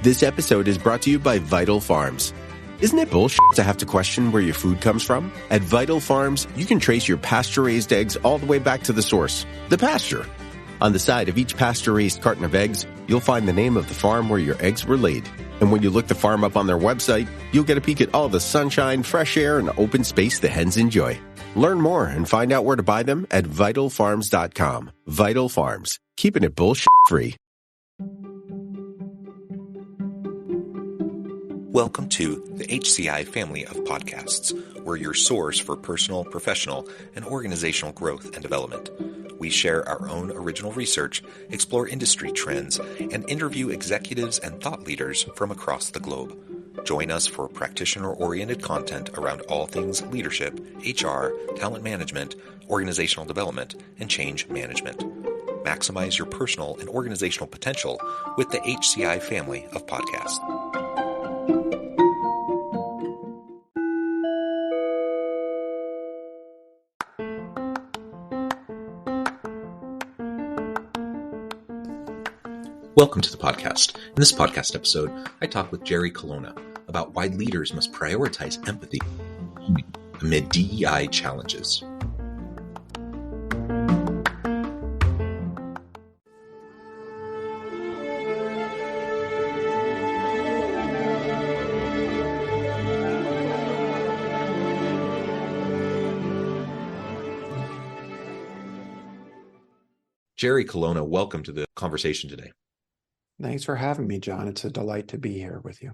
This episode is brought to you by Vital Farms. Isn't it bullshit to have to question where your food comes from? At Vital Farms, you can trace your pasture-raised eggs all the way back to the source, the pasture. On the side of each pasture-raised carton of eggs, you'll find the name of the farm where your eggs were laid. And when you look the farm up on their website, you'll get a peek at all the sunshine, fresh air, and open space the hens enjoy. Learn more and find out where to buy them at vitalfarms.com. Vital Farms, keeping it bullshit-free. Welcome to the HCI family of podcasts. We're your source for personal, professional, and organizational growth and development. We share our own original research, explore industry trends, and interview executives and thought leaders from across the globe. Join us for practitioner-oriented content around all things leadership, HR, talent management, organizational development, and change management. Maximize your personal and organizational potential with the HCI family of podcasts. Welcome to the podcast. In this podcast episode, I talk with Jerry Colonna about why leaders must prioritize empathy amid DEI challenges. Jerry Colonna, welcome to the conversation today. Thanks for having me, John. It's a delight to be here with you.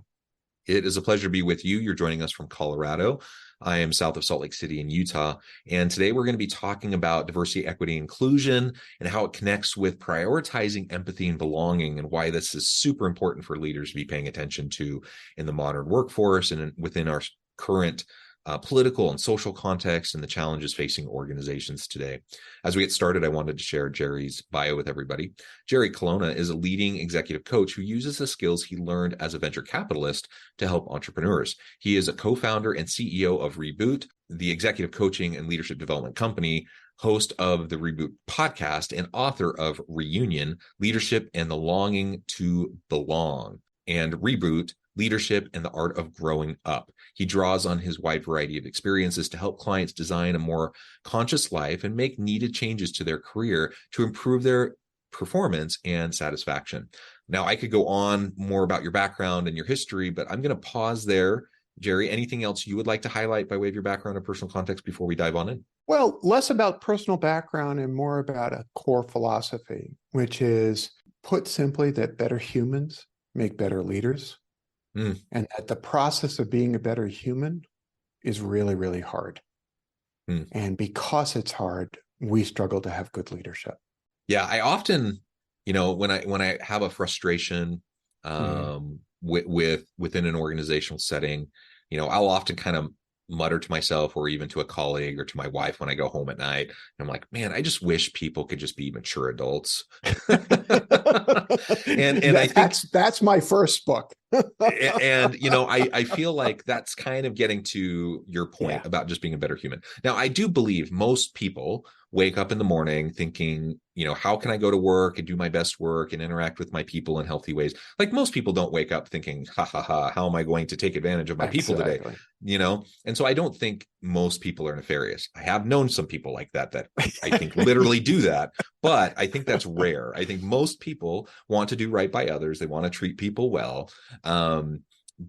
It is a pleasure to be with you. You're joining us from Colorado. I am south of Salt Lake City in Utah. And today we're going to be talking about diversity, equity, inclusion, and how it connects with prioritizing empathy and belonging, and why this is super important for leaders to be paying attention to in the modern workforce and within our current political and social context and the challenges facing organizations today. As we get started, I wanted to share Jerry's bio with everybody. Jerry Colonna is a leading executive coach who uses the skills he learned as a venture capitalist to help entrepreneurs. He is a co-founder and CEO of Reboot, the executive coaching and leadership development company, host of the Reboot Podcast, and author of Reunion, Leadership and the Longing to Belong, and Reboot, Leadership and the Art of Growing Up. He draws on his wide variety of experiences to help clients design a more conscious life and make needed changes to their career to improve their performance and satisfaction. Now, I could go on more about your background and your history, but I'm going to pause there. Jerry, anything else you would like to highlight by way of your background or personal context before we dive on in? Well, less about personal background and more about a core philosophy, which is, put simply, that better humans make better leaders. And that the process of being a better human is really, really hard. And because it's hard, we struggle to have good leadership. Yeah, I often, when I have a frustration within an organizational setting, I'll often kind of mutter to myself or even to a colleague or to my wife when I go home at night. I'm like, man, I just wish people could just be mature adults. and I think that's my first book. and I feel like that's kind of getting to your point about just being a better human. Now, I do believe most people wake up in the morning thinking, how can I go to work and do my best work and interact with my people in healthy ways? Like, most people don't wake up thinking, how am I going to take advantage of my people today? And so I don't think most people are nefarious. I have known some people like that I think literally do that, but I think that's rare. I think most people want to do right by others. They want to treat people well.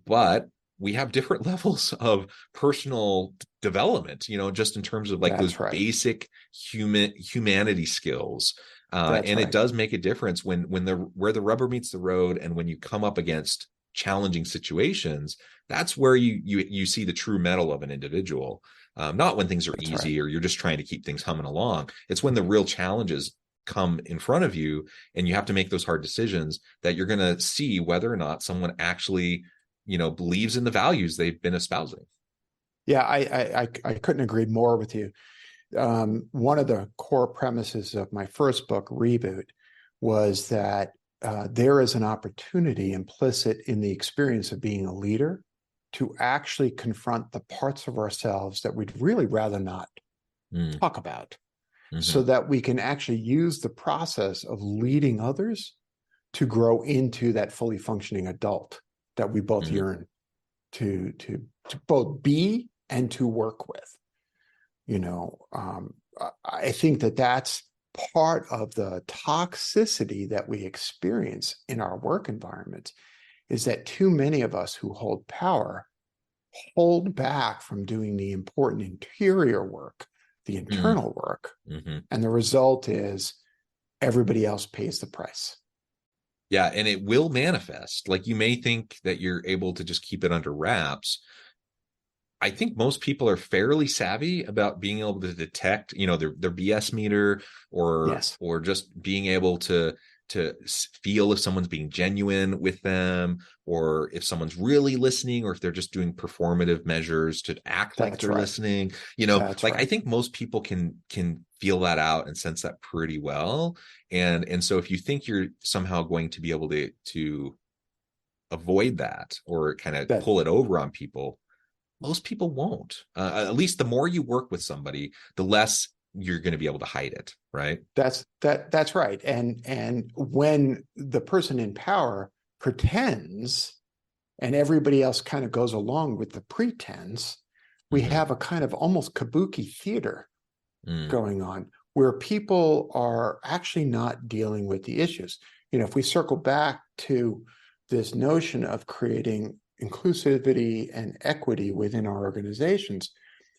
But we have different levels of personal development, just in terms of like those basic humanity skills. It does make a difference when where the rubber meets the road, and when you come up against challenging situations, that's where you see the true mettle of an individual. Not when things are easy or you're just trying to keep things humming along. It's when the real challenges come in front of you and you have to make those hard decisions that you're going to see whether or not someone actually believes in the values they've been espousing. Yeah, I couldn't agree more with you. One of the core premises of my first book, Reboot, was that there is an opportunity implicit in the experience of being a leader to actually confront the parts of ourselves that we'd really rather not talk about, so that we can actually use the process of leading others to grow into that fully functioning adult that we both yearn to both be and to work with. I think that that's part of the toxicity that we experience in our work environments, is that too many of us who hold power hold back from doing the important interior work, the internal work. And the result is everybody else pays the price. Yeah. And it will manifest. Like, you may think that you're able to just keep it under wraps. I think most people are fairly savvy about being able to detect, their BS meter, or just being able to feel if someone's being genuine with them, or if someone's really listening, or if they're just doing performative measures to act like they're listening. I think most people can feel that out and sense that pretty well. And so if you think you're somehow going to be able to avoid that, or kind of pull it over on people, most people won't. At least the more you work with somebody, the less you're going to be able to hide it, right? That's right. And when the person in power pretends and everybody else kind of goes along with the pretense, we have a kind of almost kabuki theater going on, where people are actually not dealing with the issues. If we circle back to this notion of creating inclusivity and equity within our organizations,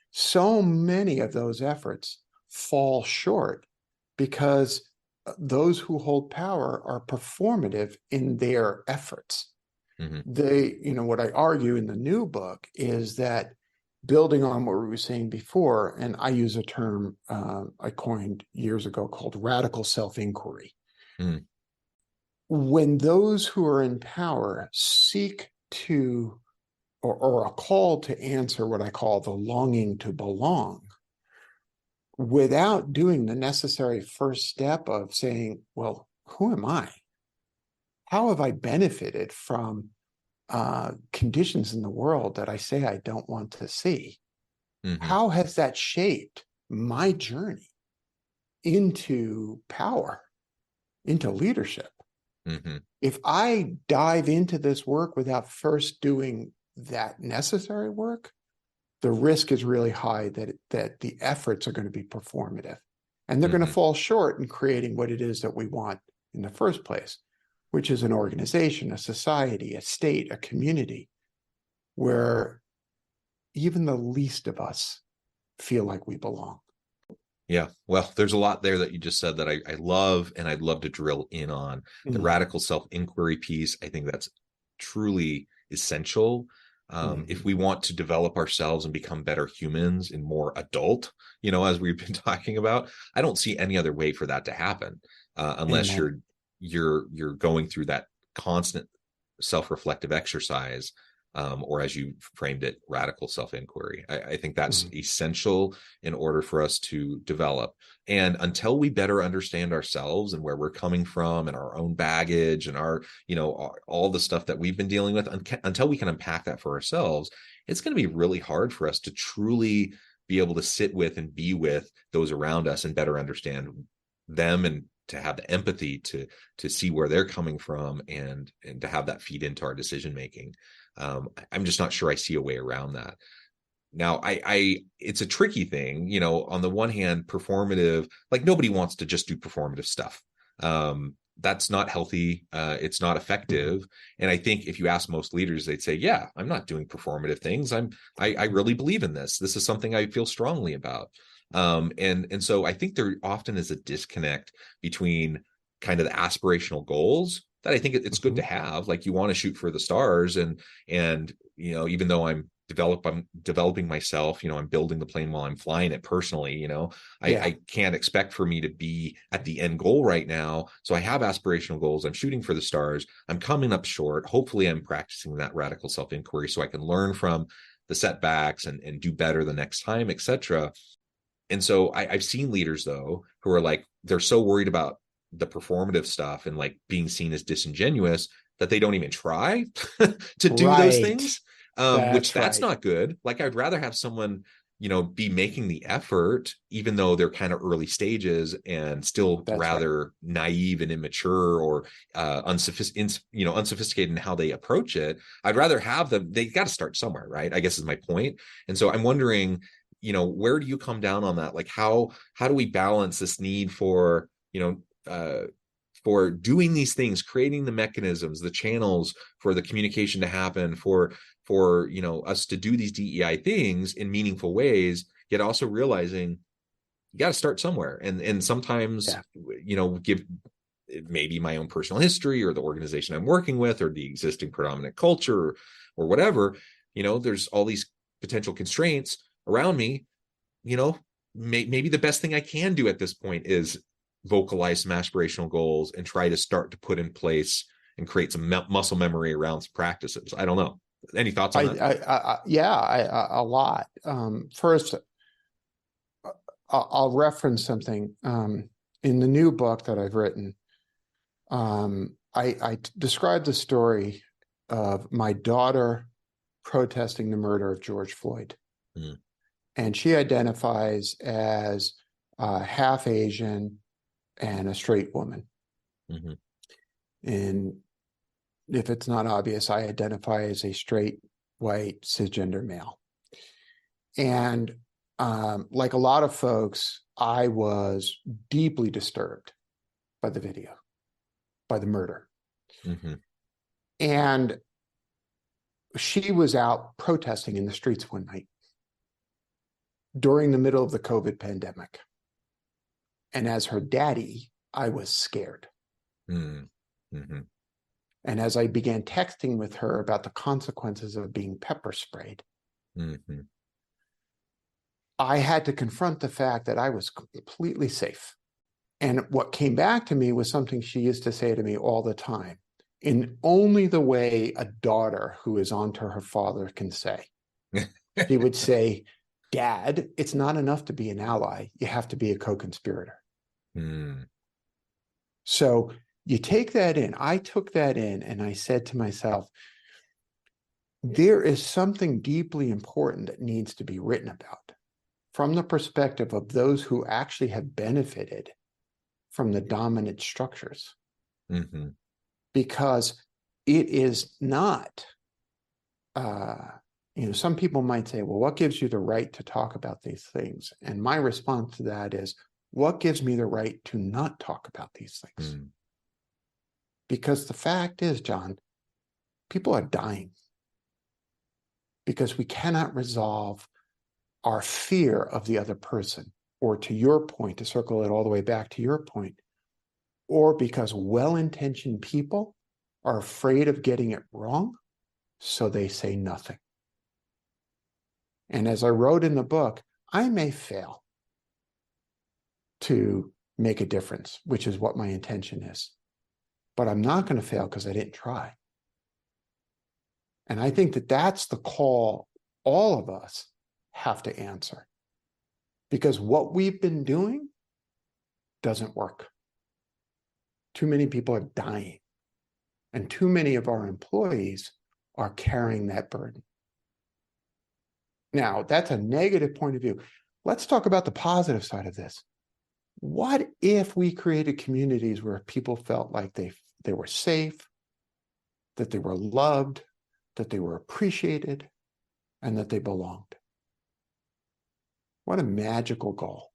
so many of those efforts fall short because those who hold power are performative in their efforts. What I argue in the new book is that, building on what we were saying before, and I use a term I coined years ago called radical self-inquiry. When those who are in power seek to, or are called to answer what I call the longing to belong, without doing the necessary first step of saying, well, who am I? How have I benefited from conditions in the world that I say I don't want to see? How has that shaped my journey into power, into leadership? If I dive into this work without first doing that necessary work, the risk is really high that the efforts are going to be performative, and they're going to fall short in creating what it is that we want in the first place, which is an organization, a society, a state, a community, where even the least of us feel like we belong. Yeah. Well, there's a lot there that you just said that I love, and I'd love to drill in on. The radical self-inquiry piece. I think that's truly essential. If we want to develop ourselves and become better humans and more adult, as we've been talking about, I don't see any other way for that to happen, unless you're going through that constant self-reflective exercise, or, as you framed it, radical self-inquiry. I think that's essential in order for us to develop. And until we better understand ourselves and where we're coming from, and our own baggage, and our, all the stuff that we've been dealing with, until we can unpack that for ourselves, it's going to be really hard for us to truly be able to sit with and be with those around us and better understand them, and to have the empathy to see where they're coming from, and to have that feed into our decision making. I'm just not sure I see a way around that. Now, it's a tricky thing, on the one hand, performative, like, nobody wants to just do performative stuff. That's not healthy. It's not effective. And I think if you ask most leaders, they'd say, yeah, I'm not doing performative things. I really believe in this. This is something I feel strongly about. And so I think there often is a disconnect between kind of the aspirational goals that I think it's good to have. Like, you want to shoot for the stars, and even though I'm developing myself, I'm building the plane while I'm flying it personally, I can't expect for me to be at the end goal right now. So I have aspirational goals. I'm shooting for the stars. I'm coming up short. Hopefully I'm practicing that radical self-inquiry so I can learn from the setbacks and do better the next time, etc. And so I've seen leaders, though, who are like, they're so worried about the performative stuff and like being seen as disingenuous that they don't even try to do those things, that's not good. Like, I'd rather have someone be making the effort, even though they're kind of early stages and still rather naive and immature or unsophisticated in how they approach it. I'd rather have them. They got to start somewhere, right? I guess is my point. And so I'm wondering, where do you come down on that? Like how do we balance this need for doing these things, creating the mechanisms, the channels for the communication to happen, for us to do these DEI things in meaningful ways, yet also realizing you got to start somewhere. And sometimes, give maybe my own personal history or the organization I'm working with or the existing predominant culture or whatever, there's all these potential constraints around me. Maybe the best thing I can do at this point is vocalize some aspirational goals and try to start to put in place and create some muscle memory around some practices. I don't know. Any thoughts on that? A lot. First, I'll reference something in the new book that I've written. I describe the story of my daughter protesting the murder of George Floyd. Mm. And she identifies as half Asian and a straight woman. Mm-hmm. And if it's not obvious, I identify as a straight, white, cisgender male. And like a lot of folks, I was deeply disturbed by the video, by the murder. Mm-hmm. And she was out protesting in the streets one night during the middle of the COVID pandemic. And as her daddy, I was scared. Mm-hmm. And as I began texting with her about the consequences of being pepper sprayed, mm-hmm. I had to confront the fact that I was completely safe. And what came back to me was something she used to say to me all the time, in only the way a daughter who is onto her father can say. He would say, "Dad, it's not enough to be an ally. You have to be a co-conspirator." Mm. So you take that in. I took that in and I said to myself, there is something deeply important that needs to be written about from the perspective of those who actually have benefited from the dominant structures. Mm-hmm. Because it is not, some people might say, well, what gives you the right to talk about these things? And my response to that is, what gives me the right to not talk about these things? Mm. Because the fact is, John, people are dying because we cannot resolve our fear of the other person, or to your point, to circle it all the way back to your point, or because well-intentioned people are afraid of getting it wrong, so they say nothing. And as I wrote in the book, I may fail to make a difference, which is what my intention is. But I'm not going to fail because I didn't try. And I think that that's the call all of us have to answer. Because what we've been doing doesn't work. Too many people are dying. And too many of our employees are carrying that burden. Now, that's a negative point of view. Let's talk about the positive side of this. What if we created communities where people felt like they were safe, that they were loved, that they were appreciated, and that they belonged? What a magical goal.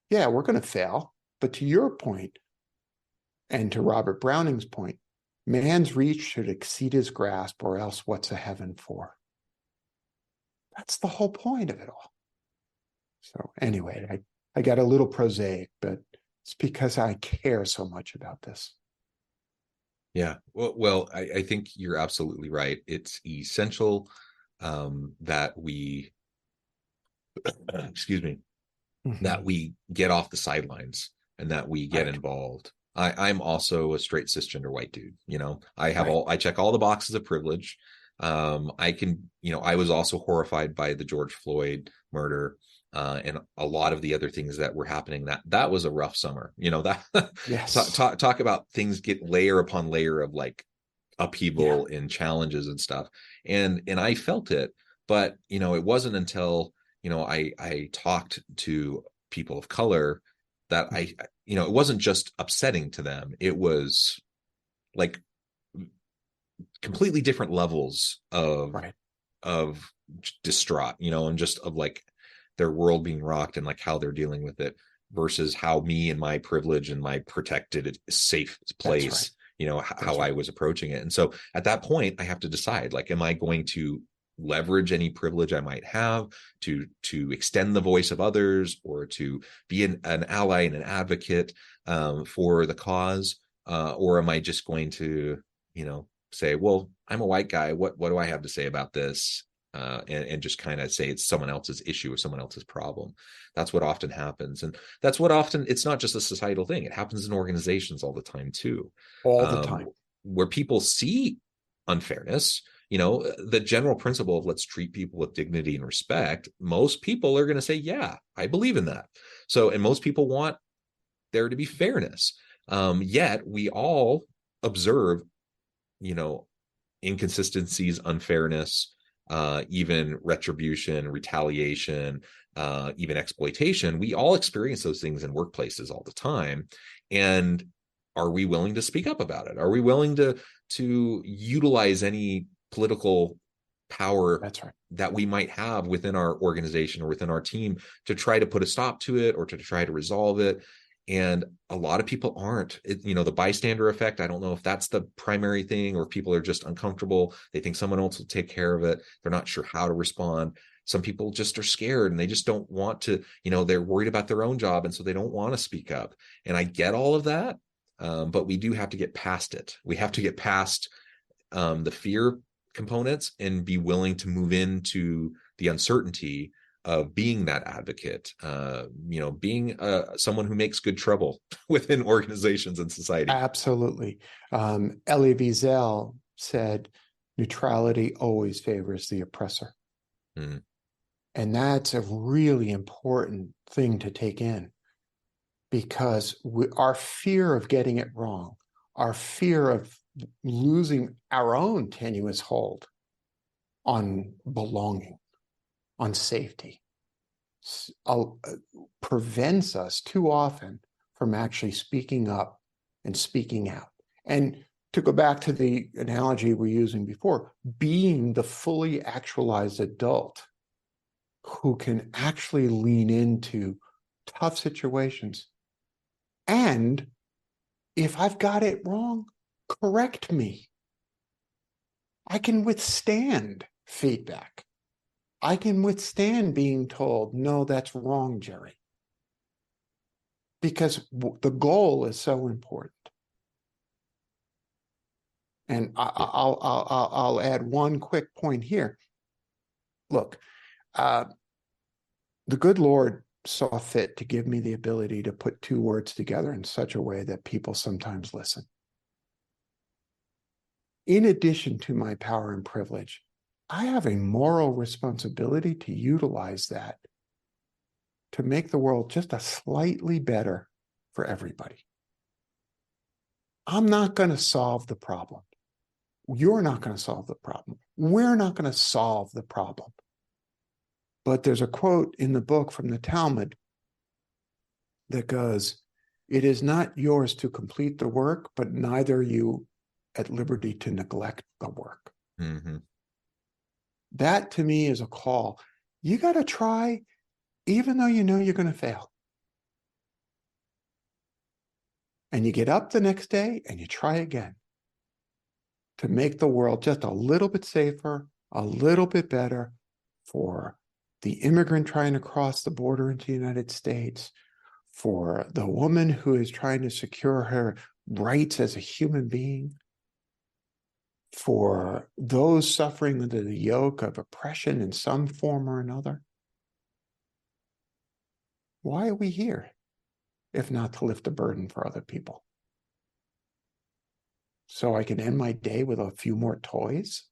Yeah, we're going to fail, but to your point, and to Robert Browning's point, man's reach should exceed his grasp, or else what's a heaven for? That's the whole point of it all. So anyway, I got a little prosaic, but it's because I care so much about this. Yeah, well, I think you're absolutely right. It's essential that we, mm-hmm. that we get off the Sidelines and that we get involved. I'm also a straight cisgender white dude. I have I check all the boxes of privilege. I was also horrified by the George Floyd murder. And a lot of the other things that were happening, that was a rough summer, Yes. talk about things get layer upon layer of like upheaval and challenges and stuff. And I felt it, But, it wasn't until, I talked to people of color that it wasn't just upsetting to them. It was like completely different levels Right. of distraught, and just of like their world being rocked and like how they're dealing with it versus how me and my privilege and my protected safe place, how I was approaching it. And so at that point, I have to decide, like, am I going to leverage any privilege I might have to extend the voice of others, or to be an ally and an advocate for the cause, or am I just going to, say, well, I'm a white guy. What do I have to say about this? And just kind of say it's someone else's issue or someone else's problem. That's what often happens. And that's what often, it's not just a societal thing. It happens in organizations all the time too. All the time. Where people see unfairness, the general principle of let's treat people with dignity and respect, most people are going to say, yeah, I believe in that. So, and most people want there to be fairness. Yet we all observe, inconsistencies, unfairness, even retribution, retaliation, even exploitation. We all experience those things in workplaces all the time. And are we willing to speak up about it? Are we willing to utilize any political power that we might have within our organization or within our team to try to put a stop to it or to try to resolve it? And a lot of people aren't. The bystander effect, I don't know if that's the primary thing, or if people are just uncomfortable. They think someone else will take care of it. They're not sure how to respond. Some people just are scared and they just don't want to, they're worried about their own job. And so they don't want to speak up. And I get all of that. But we do have to get past it. We have to get past the fear components and be willing to move into the uncertainty of being that advocate, being someone who makes good trouble within organizations and society. Absolutely. Elie Wiesel said, neutrality always favors the oppressor. Mm. And that's a really important thing to take in, because our fear of getting it wrong, our fear of losing our own tenuous hold on belonging, on safety, prevents us too often from actually speaking up and speaking out. And to go back to the analogy we were using before, being the fully actualized adult who can actually lean into tough situations. And if I've got it wrong, correct me. I can withstand feedback. I can withstand being told, no, that's wrong, Jerry. Because the goal is so important. And I'll add one quick point here. Look, the good Lord saw fit to give me the ability to put two words together in such a way that people sometimes listen. In addition to my power and privilege, I have a moral responsibility to utilize that to make the world just a slightly better for everybody. I'm not going to solve the problem. You're not going to solve the problem. We're not going to solve the problem. But there's a quote in the book from the Talmud that goes, "It is not yours to complete the work, but neither are you at liberty to neglect the work." Mm-hmm. That to me is a call. You got to try, even though you know you're going to fail. And you get up the next day and you try again to make the world just a little bit safer, a little bit better for the immigrant trying to cross the border into the United States, for the woman who is trying to secure her rights as a human being, for those suffering under the yoke of oppression in some form or another. Why are we here if not to lift a burden for other people? So I can end my day with a few more toys?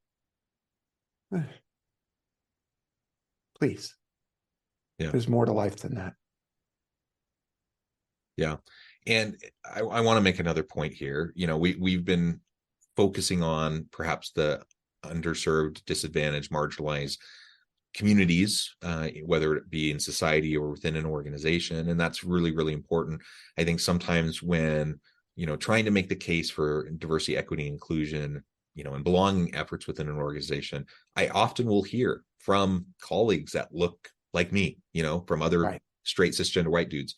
Please. Yeah. There's more to life than that. Yeah. And I want to make another point here. We've been focusing on perhaps the underserved, disadvantaged, marginalized communities, whether it be in society or within an organization. And that's really, really important. I think sometimes when, trying to make the case for diversity, equity, inclusion, and belonging efforts within an organization, I often will hear from colleagues that look like me, from other straight cisgender white dudes.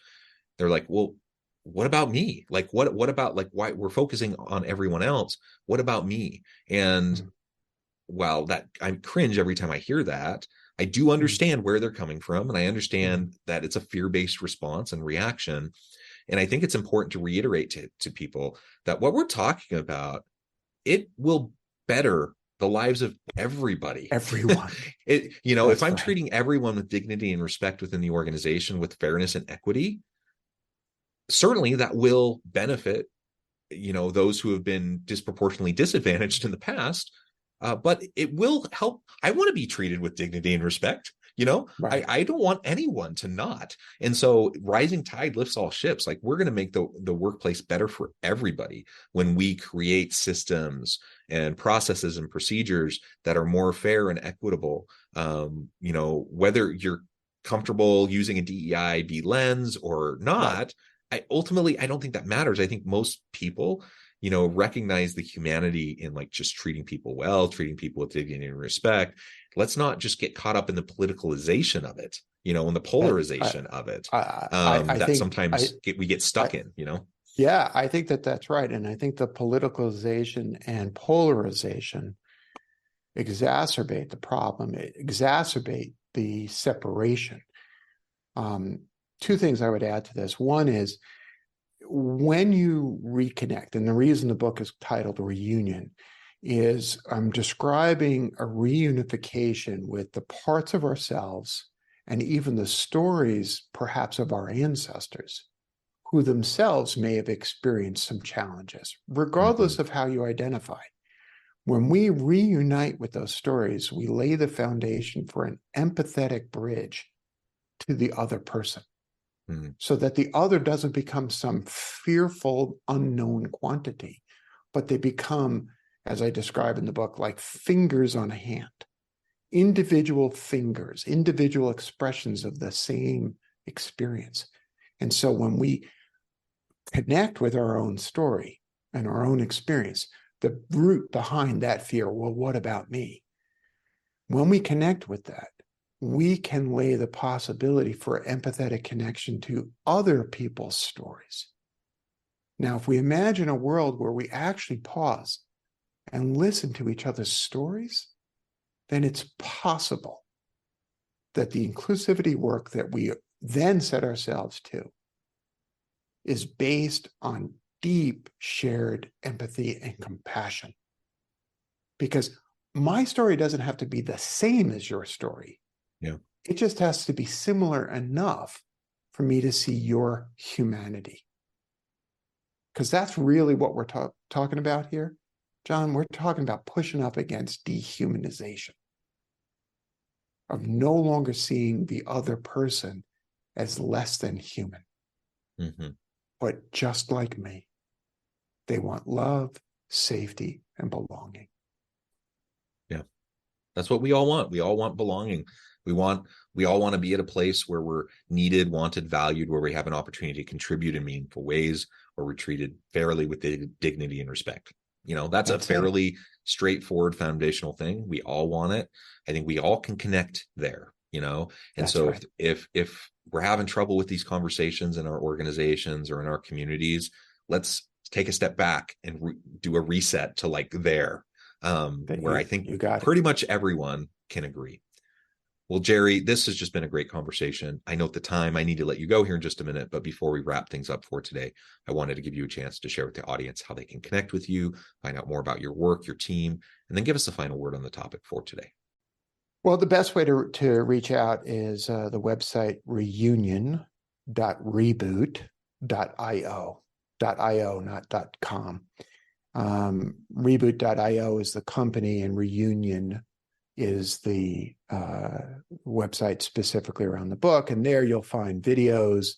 They're like, well, what about me? Like, what about, like, why we're focusing on everyone else? What about me? And while that I cringe every time I hear that, I do understand where they're coming from. And I understand that it's a fear-based response and reaction. And I think it's important to reiterate to people that what we're talking about, it will better the lives of everybody. Everyone. If I'm treating everyone with dignity and respect within the organization with fairness and equity, certainly that will benefit, those who have been disproportionately disadvantaged in the past. But it will help. I want to be treated with dignity and respect. I don't want anyone to not. And so rising tide lifts all ships. Like, we're going to make the workplace better for everybody when we create systems and processes and procedures that are more fair and equitable. Whether you're comfortable using a DEI lens or not, I don't think that matters. I think most people, recognize the humanity in, like, just treating people well, treating people with dignity and respect. Let's not just get caught up in the politicalization of it, and the polarization of it. I think sometimes we get stuck in. Yeah, I think that's right. And I think the politicalization and polarization exacerbate the problem, exacerbate the separation. Two things I would add to this. One is, when you reconnect, and the reason the book is titled Reunion is I'm describing a reunification with the parts of ourselves and even the stories, perhaps, of our ancestors who themselves may have experienced some challenges, regardless of how you identify. When we reunite with those stories, we lay the foundation for an empathetic bridge to the other person. So that the other doesn't become some fearful, unknown quantity, but they become, as I describe in the book, like fingers on a hand, individual fingers, individual expressions of the same experience. And so when we connect with our own story and our own experience, the root behind that fear, well, what about me? When we connect with that, we can lay the possibility for empathetic connection to other people's stories. Now, if we imagine a world where we actually pause and listen to each other's stories, then it's possible that the inclusivity work that we then set ourselves to is based on deep shared empathy and compassion. Because my story doesn't have to be the same as your story. Yeah. It just has to be similar enough for me to see your humanity. Because that's really what we're talking about here, John. We're talking about pushing up against dehumanization, of no longer seeing the other person as less than human. But just like me, they want love, safety, and belonging. Yeah. That's what we all want. We all want belonging. We all want to be at a place where we're needed, wanted, valued, where we have an opportunity to contribute in meaningful ways, where we're treated fairly with dignity and respect. That's a fairly straightforward foundational thing. We all want it. I think we all can connect there, and that's so right. if we're having trouble with these conversations in our organizations or in our communities, let's take a step back and do a reset to, like, there, where I think pretty much everyone can agree. Well, Jerry, this has just been a great conversation. I note the time. I need to let you go here in just a minute. But before we wrap things up for today, I wanted to give you a chance to share with the audience how they can connect with you, find out more about your work, your team, and then give us a final word on the topic for today. Well, the best way to reach out is the website reunion.reboot.io. .io, not .com. Reboot.io is the company, and Reunion is the website specifically around the book. And there you'll find videos.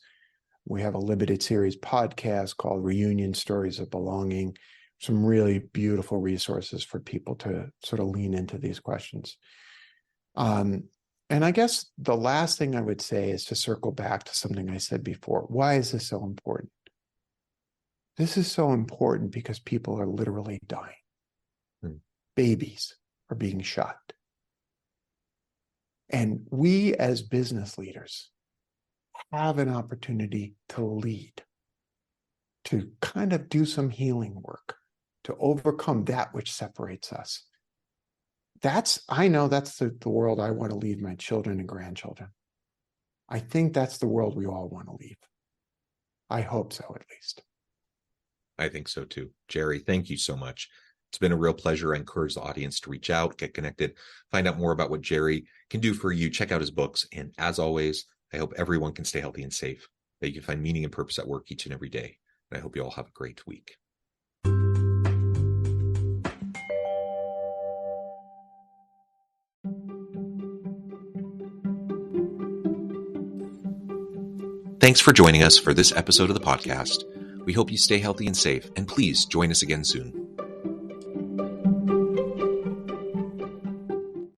We have a limited series podcast called Reunion Stories of Belonging. Some really beautiful resources for people to sort of lean into these questions. And I guess the last thing I would say is to circle back to something I said before. Why is this so important? This is so important because people are literally dying. Babies are being shot. And we as business leaders have an opportunity to lead, to kind of do some healing work, to overcome that which separates us. I know that's the world I want to leave my children and grandchildren. I think that's the world we all want to leave. I hope so, at least. I think so too. Jerry, thank you so much. It's been a real pleasure. I encourage the audience to reach out, get connected, find out more about what Jerry can do for you. Check out his books. And as always, I hope everyone can stay healthy and safe, that you can find meaning and purpose at work each and every day. And I hope you all have a great week. Thanks for joining us for this episode of the podcast. We hope you stay healthy and safe, and please join us again soon.